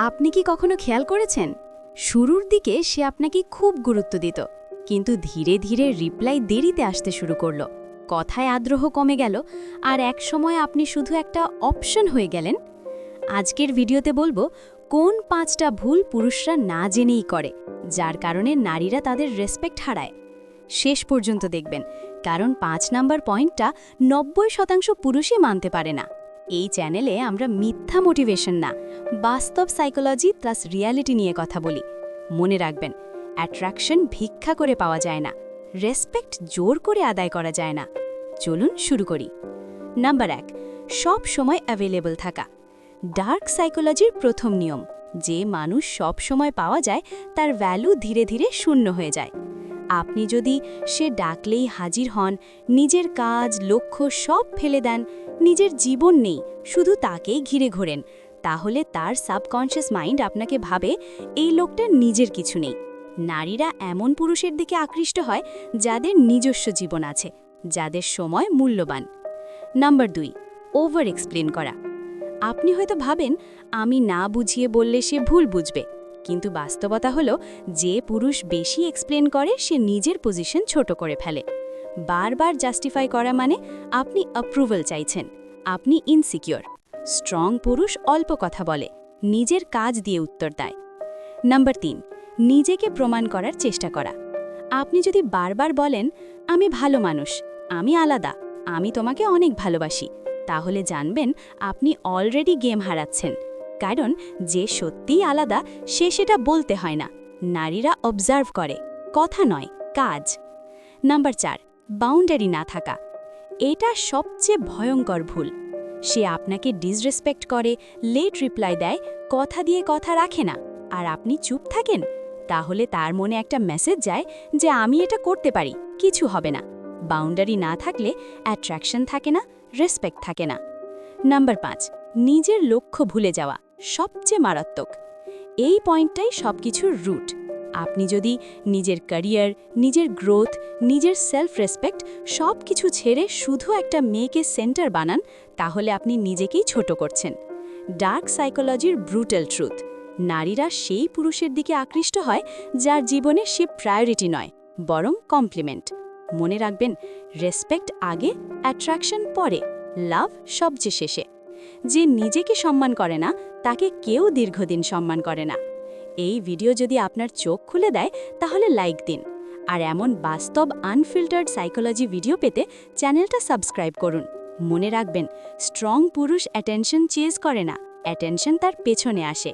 আপনি কি কখনো খেয়াল করেছেন শুরুর দিকে সে আপনাকে খুব গুরুত্ব দিত, কিন্তু ধীরে ধীরে রিপ্লাই দেরিতে আসতে শুরু করলো, কথায় আগ্রহ কমে গেল, আর এক সময় আপনি শুধু একটা অপশন হয়ে গেলেন? আজকের ভিডিওতে বলবো কোন 5টা ভুল পুরুষরা না জেনেই করে, যার কারণে নারীরা তাদের রেসপেক্ট হারায়। শেষ পর্যন্ত দেখবেন, কারণ 5 নাম্বার পয়েন্টটা 90% পুরুষই মানতে পারে না। এই চ্যানেলে আমরা মিথ্যা মোটিভেশন না, বাস্তব সাইকোলজি প্লাস রিয়ালিটি নিয়ে কথা বলি। মনে রাখবেন, অ্যাট্রাকশন ভিক্ষা করে পাওয়া যায় না, রেসপেক্ট জোর করে আদায় করা যায় না। চলুন শুরু করি। নাম্বার 1, সব সময় অ্যাভেলেবল থাকা। ডার্ক সাইকোলজির প্রথম নিয়ম, যে মানুষ সব সময় পাওয়া যায় তার ভ্যালু ধীরে ধীরে শূন্য হয়ে যায়। আপনি যদি সে ডাকলেই হাজির হন, নিজের কাজ লক্ষ্য সব ফেলে দেন, নিজের জীবন নেই, শুধু তাকেই ঘিরে ঘোরেন, তাহলে তার সাবকনশিয়াস মাইন্ড আপনাকে ভাবে এই লোকটার নিজের কিছু নেই। নারীরা এমন পুরুষের দিকে আকৃষ্ট হয় যাদের নিজস্ব জীবন আছে, যাদের সময় মূল্যবান। নাম্বার 2, ওভার এক্সপ্লেন করা। আপনি হয়তো ভাবেন আমি না বুঝিয়ে বললে সে ভুল বুঝবে, কিন্তু বাস্তবতা হলো যে পুরুষ বেশি এক্সপ্লেন করে সে নিজের পজিশন ছোট করে ফেলে। বারবার জাস্টিফাই করা মানে আপনি অ্যাপ্রুভাল চাইছেন, আপনি ইনসিকিউর। স্ট্রং পুরুষ অল্প কথা বলে, নিজের কাজ দিয়ে উত্তর দেয়। নাম্বার 3, নিজেকে প্রমাণ করার চেষ্টা করা। আপনি যদি বারবার বলেন আমি ভালো মানুষ, আমি আলাদা, আমি তোমাকে অনেক ভালোবাসি, তাহলে জানবেন আপনি অলরেডি গেম হারাচ্ছেন। কারণ যে সত্যিই আলাদা সে সেটা বলতে হয় না, নারীরা অবজার্ভ করে, কথা নয় কাজ। নাম্বার 4, বাউন্ডারি না থাকা। এটা সবচেয়ে ভয়ঙ্কর ভুল। সে আপনাকে ডিসরেসপেক্ট করে, লেট রিপ্লাই দেয়, কথা দিয়ে কথা রাখে না, আর আপনি চুপ থাকেন, তাহলে তার মনে একটা মেসেজ যায় যে আমি এটা করতে পারি, কিছু হবে না। বাউন্ডারি না থাকলে অ্যাট্রাকশন থাকে না, রেসপেক্ট থাকে না। নাম্বার 5, নিজের লক্ষ্য ভুলে যাওয়া, সবচেয়ে মারাত্মক। এই পয়েন্টটাই সবকিছুর রুট। আপনি যদি নিজের ক্যারিয়ার, নিজের গ্রোথ, নিজের সেলফ রেসপেক্ট সব কিছু ছেড়ে শুধু একটা মেয়েকে সেন্টার বানান, তাহলে আপনি নিজেকেই ছোট করছেন। ডার্ক সাইকোলজির ব্রুটাল ট্রুথ, নারীরা সেই পুরুষের দিকে আকৃষ্ট হয় যার জীবনে সে প্রায়োরিটি নয়, বরং কমপ্লিমেন্ট। মনে রাখবেন, রেসপেক্ট আগে, অ্যাট্রাকশন পরে, লাভ সবচেয়ে শেষে। যে নিজেকে সম্মান করে না তাকে কেউ দীর্ঘদিন সম্মান করে না। এই ভিডিও যদি আপনার চোখ খুলে দেয় তাহলে লাইক দিন, আর এমন বাস্তব আনফিল্টার্ড সাইকোলজি ভিডিও পেতে চ্যানেলটা সাবস্ক্রাইব করুন। মনে রাখবেন, স্ট্রং পুরুষ অ্যাটেনশন চেজ করে না, অ্যাটেনশন তার পেছনে আসে।